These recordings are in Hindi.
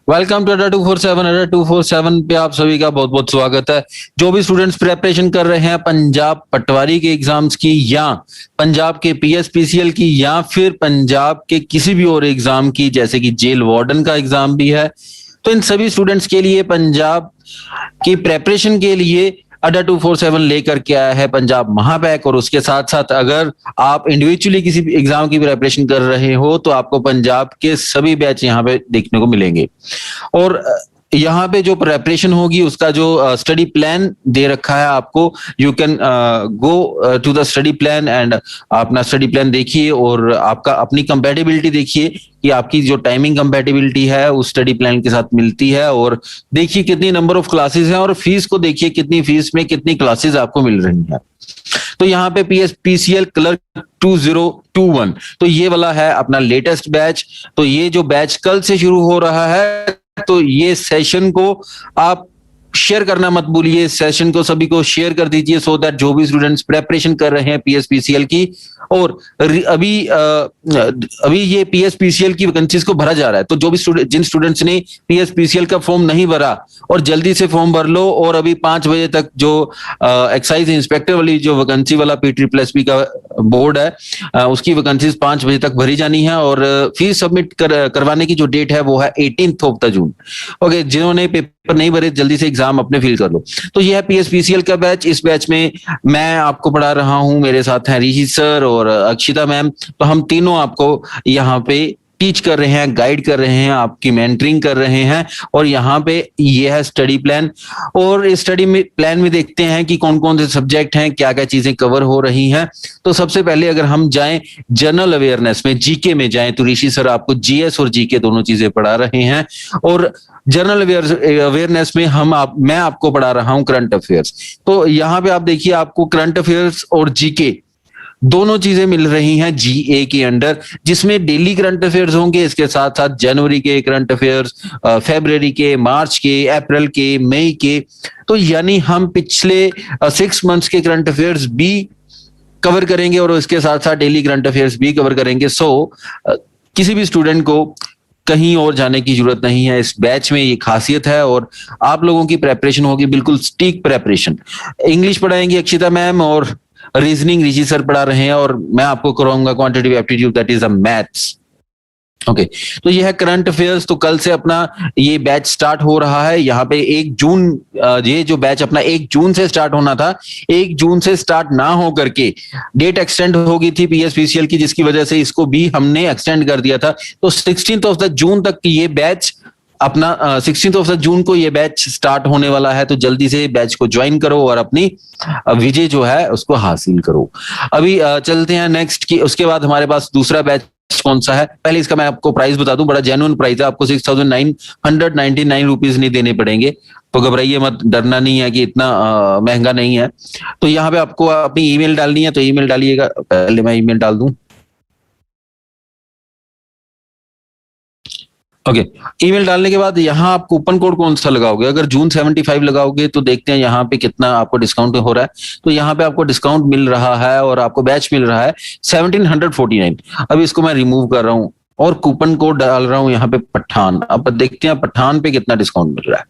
वेलकम टू अड्डा 247 पे आप सभी का बहुत बहुत स्वागत है। जो भी स्टूडेंट्स प्रिपरेशन कर रहे हैं पंजाब पटवारी के एग्जाम्स की या पंजाब के पीएसपीसीएल की या फिर पंजाब के किसी भी और एग्जाम की, जैसे कि जेल वार्डन का एग्जाम भी है, तो इन सभी स्टूडेंट्स के लिए पंजाब की प्रेपरेशन के लिए अड्डा 247 लेकर के आया है पंजाब महापैक। और उसके साथ साथ अगर आप इंडिविजुअली किसी एग्जाम की प्रिपरेशन कर रहे हो तो आपको पंजाब के सभी बैच यहाँ पे देखने को मिलेंगे। और यहाँ पे जो प्रेपरेशन होगी उसका जो स्टडी प्लान दे रखा है आपको, you can go to the study plan and अपना स्टडी प्लान देखिए और आपका अपनी कंपैटिबिलिटी देखिए कि आपकी जो टाइमिंग कंपैटिबिलिटी है उस स्टडी प्लान के साथ मिलती है। और देखिए कितनी नंबर ऑफ क्लासेस हैं और फीस को देखिए कितनी फीस में कितनी क्लासेस आपको मिल रही हैं। तो यहाँ पे पीएसपीसीएल क्लर्क 2021 तो ये वाला है अपना लेटेस्ट बैच। तो ये जो बैच कल से शुरू हो रहा है, तो ये सेशन को आप शेयर करना मत भूलिए, सेशन को सभी को शेयर कर दीजिए सो दैट जो भी स्टूडेंट्स प्रेपरेशन कर रहे हैं पीएसपीसीएल की, और अभी ये पीएसपीसीएल की वैकेंसीज को भरा जा रहा है। तो जो भी जिन स्टूडेंट्स ने पीएसपीसीएल का फॉर्म नहीं भरा और जल्दी से फॉर्म भर लो, और अभी 5 बजे तक जो एक्साइज इंस्पेक्टर वाली जो वैकेंसी वाला PPPP का बोर्ड है उसकी वैकेंसीज 5 बजे तक भरी जानी है और फीस सबमिट करवाने की जो डेट है वो है 18 जून। ओके, जिन्होंने पेपर नहीं भरे जल्दी से एग्जाम अपने फिल कर लो। तो यह है पीएसपीसीएल का बैच। इस बैच में मैं आपको पढ़ा रहा हूं, मेरे साथ हैं ऋषि सर और अक्षिता मैम। तो हम तीनों आपको यहाँ पे टीच कर रहे हैं, गाइड कर रहे हैं, आपकी मेंटरिंग कर रहे हैं। और यहाँ पे ये है स्टडी प्लान, और इस स्टडी प्लान में देखते हैं कि कौन कौन से सब्जेक्ट हैं, क्या क्या चीजें कवर हो रही हैं। तो सबसे पहले अगर हम जाएं जनरल अवेयरनेस में, जीके में जाएं, तो ऋषि सर आपको जीएस और जीके दोनों चीजें पढ़ा रहे हैं। और जनरल अवेयरनेस में मैं आपको पढ़ा रहा हूं करंट अफेयर्स। तो यहाँ पे आप देखिए आपको करंट अफेयर्स और जीके दोनों चीजें मिल रही हैं जीए के अंडर, जिसमें डेली करंट अफेयर्स होंगे, इसके साथ साथ जनवरी के करंट अफेयर्स, फरवरी के, मार्च के, अप्रैल के, मई के। तो यानी हम पिछले 6 मंथ्स के करंट अफेयर्स भी कवर करेंगे और इसके साथ साथ डेली करंट अफेयर्स भी कवर करेंगे। सो किसी भी स्टूडेंट को कहीं और जाने की जरूरत नहीं है, इस बैच में ये खासियत है। और आप लोगों की प्रेपरेशन होगी बिल्कुल स्टीक प्रेपरेशन। इंग्लिश पढ़ाएंगी अक्षिता मैम और रीजनिंग ऋषि सर पढ़ा रहे हैं, और मैं आपको कराऊंगा quantitative aptitude, that is a maths. Okay, तो ये है करंट अफेयर्स। तो कल से अपना ये बैच स्टार्ट हो रहा है। यहाँ पे 1 जून, ये जो बैच अपना 1 जून से स्टार्ट होना था, 1 जून से स्टार्ट ना हो करके डेट एक्सटेंड हो गई थी पीएसपीसीएल की, जिसकी वजह से इसको भी हमने एक्सटेंड कर दिया था। तो 16 जून तक ये बैच अपना 16 जून को ये बैच स्टार्ट होने वाला है। तो जल्दी से बैच को ज्वाइन करो और अपनी विजय जो है उसको हासिल करो। अभी चलते हैं नेक्स्ट की। उसके बाद हमारे पास दूसरा बैच कौन सा है, पहले इसका मैं आपको प्राइस बता दूं। बड़ा जेन्युइन प्राइस है, आपको 6999 रुपीज नहीं देने पड़ेंगे। तो घबराइए मत, डरना नहीं है कि इतना महंगा नहीं है। तो यहाँ पे आपको अपनी ईमेल डालनी है, तो ईमेल डालिएगा। पहले मैं ईमेल डाल दूं। ओके, ईमेल डालने के बाद यहाँ आप कूपन कोड कौन सा लगाओगे। अगर जून 75 लगाओगे तो देखते हैं यहाँ पे कितना आपको डिस्काउंट हो रहा है। तो यहाँ पे आपको डिस्काउंट मिल रहा है और आपको बैच मिल रहा है 1749। अभी इसको मैं रिमूव कर रहा हूँ और कूपन कोड डाल रहा हूँ यहाँ पे पठान। अब देखते हैं पठान पे कितना डिस्काउंट मिल रहा है।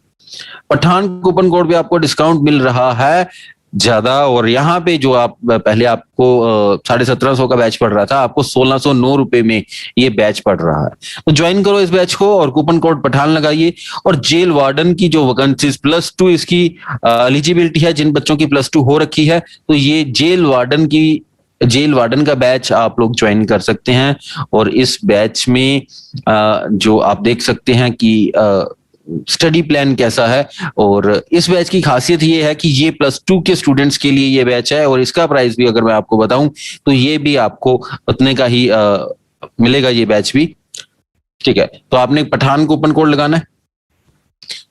पठान कूपन कोड पे आपको डिस्काउंट मिल रहा है ज्यादा। और यहाँ पे जो आप पहले आपको 1750 का बैच पड़ रहा था, आपको 1609 रुपए में ये बैच पड़ रहा है। तो ज्वाइन करो इस बैच को और कूपन कोड पठान लगाइए। और जेल वार्डन की जो वैकेंसीज +2 इसकी एलिजिबिलिटी है, जिन बच्चों की +2 हो रखी है, तो ये जेल वार्डन का बैच आप लोग ज्वाइन कर सकते हैं। और इस बैच में जो आप देख सकते हैं कि स्टडी प्लान कैसा है। और इस बैच की खासियत ये है कि ये +2 के स्टूडेंट्स के लिए ये बैच है। और इसका प्राइस भी अगर मैं आपको बताऊं तो ये भी आपको उतने का ही मिलेगा, ये बैच भी। ठीक है, तो आपने पठान कूपन कोड लगाना है,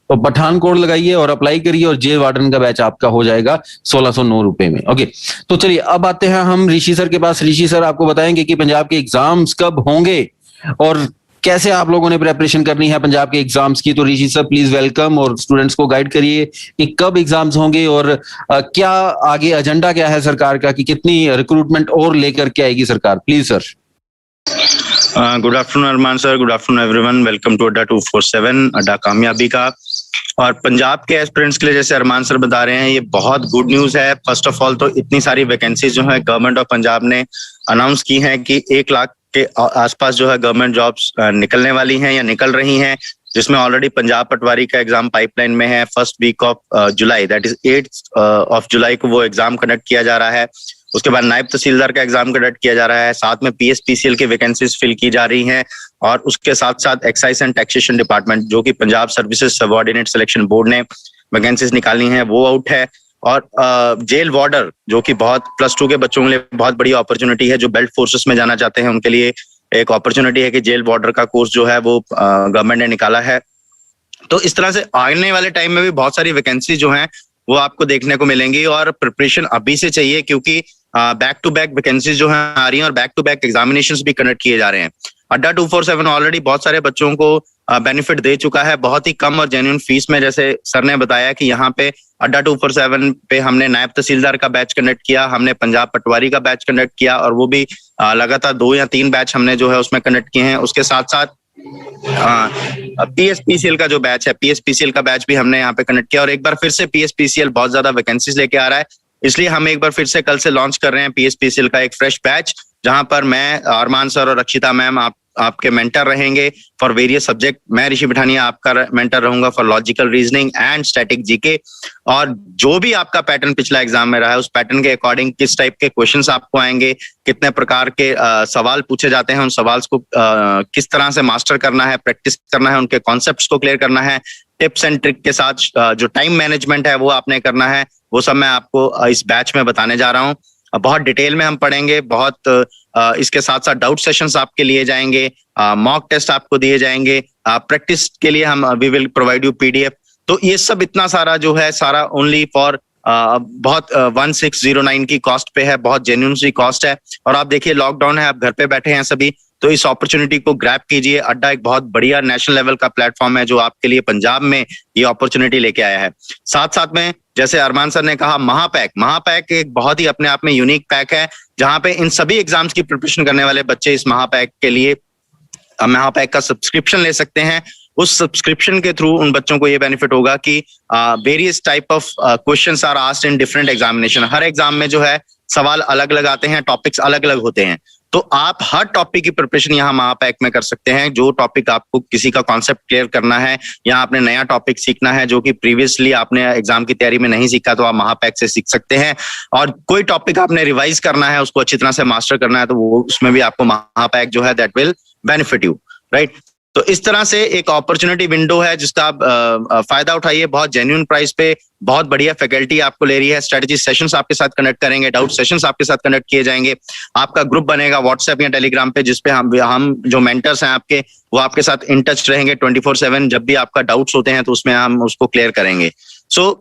तो पठान कोड लगाइए और अप्लाई करिए और जेल वार्डन का बैच आपका हो जाएगा 1609 रुपए में। ओके, तो चलिए अब आते हैं हम ऋषि सर के पास। ऋषि सर आपको बताएंगे कि पंजाब के एग्जाम्स कब होंगे और कैसे आप लोगों ने प्रेपरेशन करनी है पंजाब के एग्जाम्स की। तो ऋषि सर प्लीज वेलकम और स्टूडेंट्स को गाइड करिए कि कब एग्जाम्स होंगे और क्या आगे एजेंडा क्या है सरकार का, कि कितनी रिक्रूटमेंट और लेकर के आएगी सरकार। Please sir. Good afternoon Arman sir, good afternoon everyone, welcome to Adda 247, अड्डा कामयाबी का। और पंजाब के एस्पिरेंट्स के लिए जैसे अरमान सर बता रहे हैं, ये बहुत गुड न्यूज है। फर्स्ट ऑफ ऑल तो इतनी सारी वैकेंसीज जो है गवर्नमेंट ऑफ पंजाब ने अनाउंस की हैं कि 1 लाख के आसपास जो है गवर्नमेंट जॉब्स निकलने वाली हैं या निकल रही हैं, जिसमें ऑलरेडी पंजाब पटवारी का एग्जाम पाइपलाइन में है। First week of July, that is 8 of July को वो एग्जाम कंडक्ट किया जा रहा है। उसके बाद नायब तहसीलदार का एग्जाम कंडक्ट किया जा रहा है, साथ में पीएसपीसीएल की वैकेंसीज फिल की जा रही हैं, और उसके साथ साथ एक्साइज एंड टैक्सेशन डिपार्टमेंट जो कि Punjab services subordinate selection board ने वैकेंसीज निकाली हैं, वो आउट है। और जेल वार्डर जो कि बहुत +2 के बच्चों के लिए बहुत बड़ी अपॉर्चुनिटी है, जो बेल्ट फोर्सेस में जाना चाहते हैं उनके लिए एक अपॉर्चुनिटी है कि जेल वार्डर का कोर्स जो है वो गवर्नमेंट ने निकाला है। तो इस तरह से आने वाले टाइम में भी बहुत सारी वैकेंसी जो हैं वो आपको देखने को मिलेंगी, और प्रिपरेशन अभी से चाहिए, क्योंकि बैक टू बैक वैकेंसीज जो है आ रही हैं और बैक टू बैक एग्जामिनेशंस भी कंडक्ट किए जा रहे हैं। अड्डा 247 ऑलरेडी बहुत सारे बच्चों को बेनिफिट दे चुका है, बहुत ही कम और जेन्युइन फीस में। जैसे सर ने बताया कि यहाँ पे अड्डा 247 पे हमने नायब तहसीलदार का बैच कंडक्ट किया, हमने पंजाब पटवारी का बैच कंडक्ट किया, और वो भी लगातार 2 या 3 बैच हमने जो है उसमें कंडक्ट किए हैं। उसके साथ साथ पीएसपीसीएल का जो बैच है, पीएसपीसीएल का बैच भी हमने यहाँ पे कंडक्ट किया, और एक बार फिर से पीएसपीसीएल बहुत ज्यादा वैकेंसीज लेके आ रहा है, इसलिए हम एक बार फिर से कल से लॉन्च कर रहे हैं पीएसपीसीएल का एक फ्रेश बैच, जहां पर मैं, अरमान सर और अक्षिता मैम आपके मेंटर रहेंगे फॉर वेरियस सब्जेक्ट। मैं ऋषि बिठानिया आपका मेंटर रहूंगा for logical reasoning and static GK. और जो भी आपका पैटर्न पिछला एग्जाम में रहा है, उस पैटर्न के अकॉर्डिंग किस टाइप के क्वेश्चंस आपको आएंगे, कितने प्रकार के सवाल पूछे जाते हैं, उन सवाल को किस तरह से मास्टर करना है, प्रैक्टिस करना है, उनके कॉन्सेप्ट्स को क्लियर करना है, टिप्स एंड ट्रिक के साथ जो टाइम मैनेजमेंट है वो आपने करना है, वो सब मैं आपको इस बैच में बताने जा रहा हूँ। बहुत डिटेल में हम पढ़ेंगे, बहुत इसके साथ साथ डाउट सेशंस आपके लिए जाएंगे, मॉक टेस्ट आपको दिए जाएंगे, प्रैक्टिस के लिए हम we will provide you PDF. तो ये सब इतना सारा जो है सारा ओनली फॉर बहुत 1609 की कॉस्ट पे है, बहुत जेन्युइन सी कॉस्ट है। और आप देखिए लॉकडाउन है, आप घर पे बैठे हैं सभी, तो इस अपॉर्चुनिटी को ग्रैब कीजिए। अड्डा एक बहुत बढ़िया नेशनल लेवल का प्लेटफॉर्म है जो आपके लिए पंजाब में ये अपॉर्चुनिटी लेके आया है। साथ साथ में जैसे अरमान सर ने कहा, महापैक एक बहुत ही अपने आप में यूनिक पैक है, जहां पे इन सभी एग्जाम्स की प्रिपरेशन करने वाले बच्चे इस महापैक के लिए महापैक का सब्सक्रिप्शन ले सकते हैं। उस सब्सक्रिप्शन के थ्रू उन बच्चों को ये बेनिफिट होगा कि various type of questions are asked in different examination. हर एग्जाम में जो है सवाल अलग अलग आते हैं, टॉपिक्स अलग अलग होते हैं, तो आप हर टॉपिक की प्रिपरेशन यहाँ महापैक में कर सकते हैं। जो टॉपिक आपको किसी का कॉन्सेप्ट क्लियर करना है, या आपने नया टॉपिक सीखना है जो कि प्रीवियसली आपने एग्जाम की तैयारी में नहीं सीखा, तो आप महापैक से सीख सकते हैं। और कोई टॉपिक आपने रिवाइज करना है, उसको अच्छी तरह से मास्टर करना है, तो वो उसमें भी आपको महापैक जो है that will benefit you, right. तो इस तरह से एक अपॉर्चुनिटी विंडो है जिसका आप फायदा उठाइए। बहुत जेन्युइन प्राइस पे बहुत बढ़िया फैकल्टी आपको ले रही है। स्ट्रेटजी सेशंस आपके साथ कंडक्ट करेंगे, डाउट सेशंस आपके साथ कंडक्ट किए जाएंगे। आपका ग्रुप बनेगा व्हाट्सएप या टेलीग्राम पे, जिसपे हम जो मेंटर्स हैं आपके, वो आपके साथ इन टच रहेंगे 24/7। जब भी आपका डाउट्स होते हैं तो उसमें हम उसको क्लियर करेंगे। So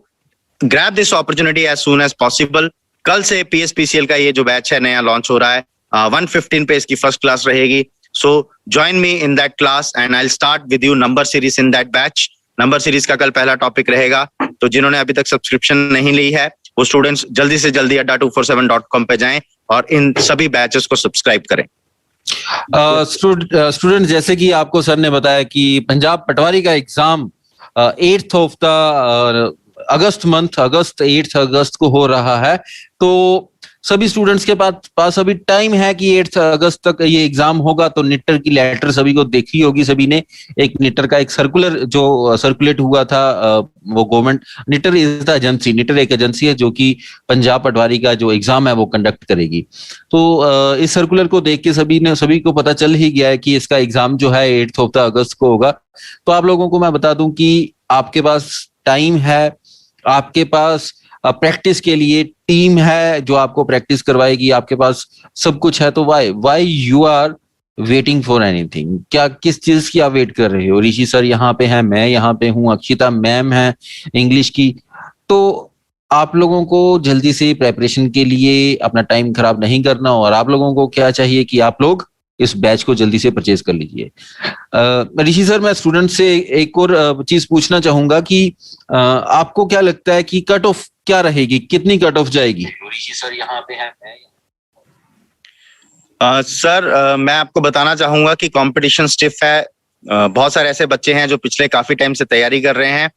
grab this opportunity as soon as possible. कल से पीएसपीसीएल का ये जो बैच है नया लॉन्च हो रहा है, 1:15 पे इसकी फर्स्ट क्लास रहेगी। So join me in that class and I'll start with you number series in that batch. Number series का कल पहला टॉपिक रहेगा, तो जिन्होंने अभी तक सब्सक्रिप्शन नहीं ली है वो स्टूडेंट्स जल्दी से जल्दी adda247.com पे जाएं और इन सभी बैचेस को सब्सक्राइब करें। स्टूडेंट, जैसे कि आपको सर ने बताया कि पंजाब पटवारी का एग्जाम 8th ऑफ द अगस्त 8 अगस्त को हो रहा है, तो सभी स्टूडेंट्स के पास अभी टाइम है कि 8 अगस्त तक ये एग्जाम होगा। तो निटर की लेटर सभी को देखी होगी, सभी ने। एक निटर का एक सर्कुलर जो सर्कुलेट हुआ था, वो government, knitter is the agency, knitter एक एजेंसी है जो कि पंजाब पटवारी का जो एग्जाम है वो कंडक्ट करेगी। तो इस सर्कुलर को देख के सभी को पता चल ही गया है कि इसका एग्जाम जो है 8 ऑफ द अगस्त को होगा। तो आप लोगों को मैं बता दूं कि आपके पास टाइम है, आपके पास प्रैक्टिस के लिए टीम है जो आपको प्रैक्टिस करवाएगी, आपके पास सब कुछ है। तो why you are waiting for anything? क्या किस चीज की आप वेट कर रहे हो? ऋषि सर यहाँ पे हैं, मैं यहाँ पे हूँ, अक्षिता मैम है इंग्लिश की। तो आप लोगों को जल्दी से प्रेपरेशन के लिए अपना टाइम खराब नहीं करना, और आप लोगों को क्या चाहिए कि आप लोग इस बैच को जल्दी से परचेज कर लीजिए। ऋषि सर, मैं स्टूडेंट से एक और चीज पूछना चाहूंगा कि आपको क्या लगता है कि कट ऑफ क्या रहेगी, कितनी कट ऑफ जाएगी? ऋषि सर यहाँ पे हैं, सर मैं आपको बताना चाहूंगा कि कंपटीशन स्टिफ है। बहुत सारे ऐसे बच्चे हैं जो पिछले काफी टाइम से तैयारी कर रहे हैं,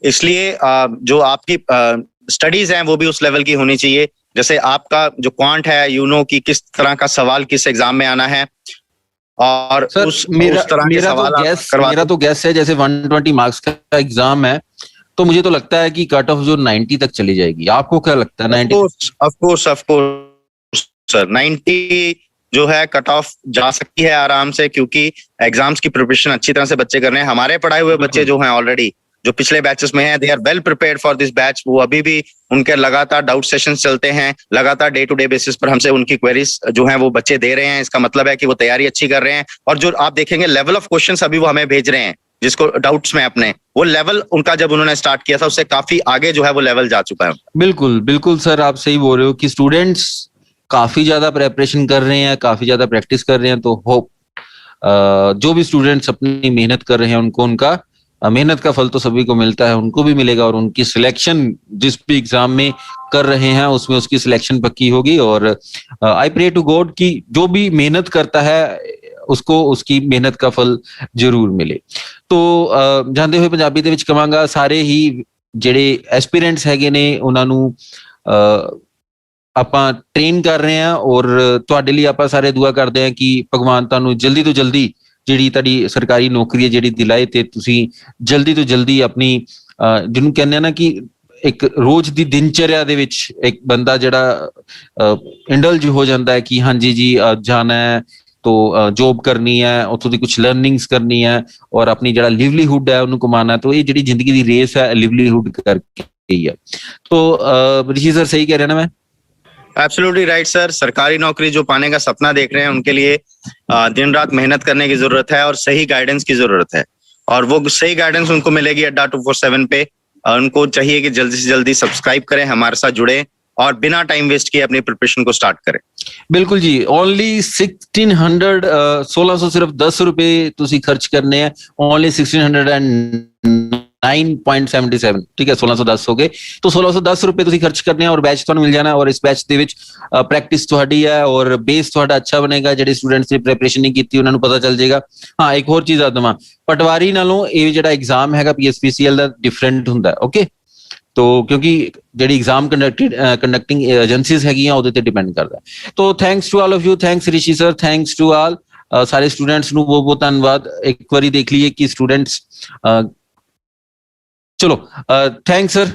इसलिए जो आपकी स्टडीज हैं वो भी उस लेवल की होनी चाहिए। जैसे आपका जो क्वांट है, यू नो कि किस तरह का सवाल किस एग्जाम में आना है, और सर उस तरह के सवाल मेरा तो गैस है, जैसे 120 मार्क्स का एग्जाम है तो मुझे तो लगता है कि कट ऑफ जो 90 तक चली जाएगी। आपको क्या लगता है? 90? ऑफ कोर्स सर, 90 जो है कट ऑफ जा सकती है आराम से, क्योंकि एग्जाम्स की प्रिपरेशन अच्छी तरह से बच्चे कर रहे हैं। हमारे पढ़ाए हुए बच्चे जो हैं ऑलरेडी, जो पिछले बैचेस में हैं, they are well prepared for this batch. वो अभी भी उनके लगातार डाउट सेशंस चलते हैं, लगातार डे टू डे बेसिस पर हमसे उनकी क्वेरीज जो हैं वो बच्चे दे रहे हैं। इसका मतलब है कि वो तैयारी अच्छी कर रहे हैं, और जो आप देखेंगे लेवल ऑफ क्वेश्चंस अभी वो हमें भेज रहे हैं, जिसको डाउट्स में अपने, वो लेवल उनका जब उन्होंने स्टार्ट किया था उससे काफी आगे जो है वो लेवल जा चुका है। बिल्कुल बिल्कुल सर, आप सही बोल रहे हो कि स्टूडेंट्स काफी ज्यादा प्रेपरेशन कर रहे हैं, काफी ज्यादा प्रैक्टिस कर रहे हैं। तो होप जो भी स्टूडेंट्स अपनी मेहनत कर रहे हैं उनको उनका मेहनत का फल तो सभी को मिलता है, उनको भी मिलेगा, और उनकी सिलेक्शन जिस भी एग्जाम में कर रहे हैं उसमें उसकी सिलेक्शन पक्की होगी। और आई प्रे टू गॉड कि जो भी मेहनत करता है उसको उसकी मेहनत का फल जरूर मिले। तो ਜਾਂਦੇ ਹੋਏ ਪੰਜਾਬੀ ਦੇ ਵਿੱਚ ਕਵਾਂਗਾ, ਸਾਰੇ ਹੀ ਜਿਹੜੇ ਐਸਪੀਰੈਂਟਸ ਹੈਗੇ ਨੇ ਉਹਨਾਂ ਨੂੰ ਆਪਾਂ ਟ੍ਰੇਨ ਕਰ ਰਹੇ ਹਾਂ, ਔਰ ਤੁਹਾਡੇ ਲਈ ਆਪਾਂ ਸਾਰੇ ਦੁਆ ਕਰਦੇ ਹਾਂ ਕਿ ਭਗਵਾਨ ਤੁਹਾਨੂੰ ਜਲਦੀ ਤੋਂ ਜਲਦੀ ਜਿਹੜੀ ਤੁਹਾਡੀ ਸਰਕਾਰੀ ਨੌਕਰੀ ਹੈ ਜਿਹੜੀ ਦਿਲਾਏ, ਤੇ ਤੁਸੀਂ ਜਲਦੀ ਤੋਂ ਜਲਦੀ ਆਪਣੀ ਜਿਹਨੂੰ ਕਹਿੰਦੇ ਆ ਨਾ ਕਿ ਇੱਕ ਰੋਜ਼ ਦੀ ਦਿਨਚਰਿਆ ਦੇ ਵਿੱਚ ਇੱਕ ਬੰਦਾ ਜਿਹੜਾ ਇੰਡਲਜ ਹੋ ਜਾਂਦਾ ਹੈ ਕਿ ਹਾਂਜੀ ਜੀ ਜਾਣਾ ਹੈ तो जॉब करनी है, उतों की कुछ लर्निंग्स करनी है, और अपनी जड़ा लिवलीहुड है उन्होंने कमाना है। तो ये जी जिंदगी की रेस है लिवलीहुड करके ही है। तो ऋषि सर सही कह रहे हैं ना मैं? Absolutely right sir. सरकारी नौकरी जो पाने का सपना देख रहे हैं उनके लिए दिन रात मेहनत करने की जरूरत है, और सही गाइडेंस की जरूरत है, और वो सही गाइडेंस उनको मिलेगी अड्डा 247 पे। उनको चाहिए कि जल्दी से जल्दी सब्सक्राइब करें, हमारे साथ जुड़े, और बिना टाइम वेस्ट किए अपनी प्रिपरेशन को स्टार्ट करें। बिल्कुल जी, ओनली 1600 सिर्फ 10 रुपए तुसी खर्च करने हैं, ओनली 1609.77, ठीक है, 1610 हो गए। तो 1610 रुपए तुसी खर्च करने हैं और बैच तुहानू मिल जाना, और इस बैच दे विच प्रैक्टिस तुहाडी है और बेस तुहाडा अच्छा बनेगा। जेडे स्टूडेंट्स ने प्रिपरेशन नहीं की उन्होंने पता चल जाएगा। हाँ, एक होर चीज आ दवां, पटवारी नालों ये जेड़ा एग्जाम हैगा PSPCL दा डिफरेंट हुंदा है, ओके। तो क्योंकि ਜਿਹੜੀ एग्जाम कंडक्टिंग एजेंसीज हैगियां ਉਹਦੇ ਤੇ ਡਿਪੈਂਡ ਕਰਦਾ ਹੈ। तो thanks to all of you, thanks Rishi sir, thanks to all सारे स्टूडेंट्स ਨੂੰ ਬਹੁਤ ਬਹੁਤ ਧੰਨਵਾਦ। ਇੱਕ ਵਾਰੀ ਦੇਖ ਲਈਏ ਕਿ स्टूडेंट्स चलो थैंक्स सर।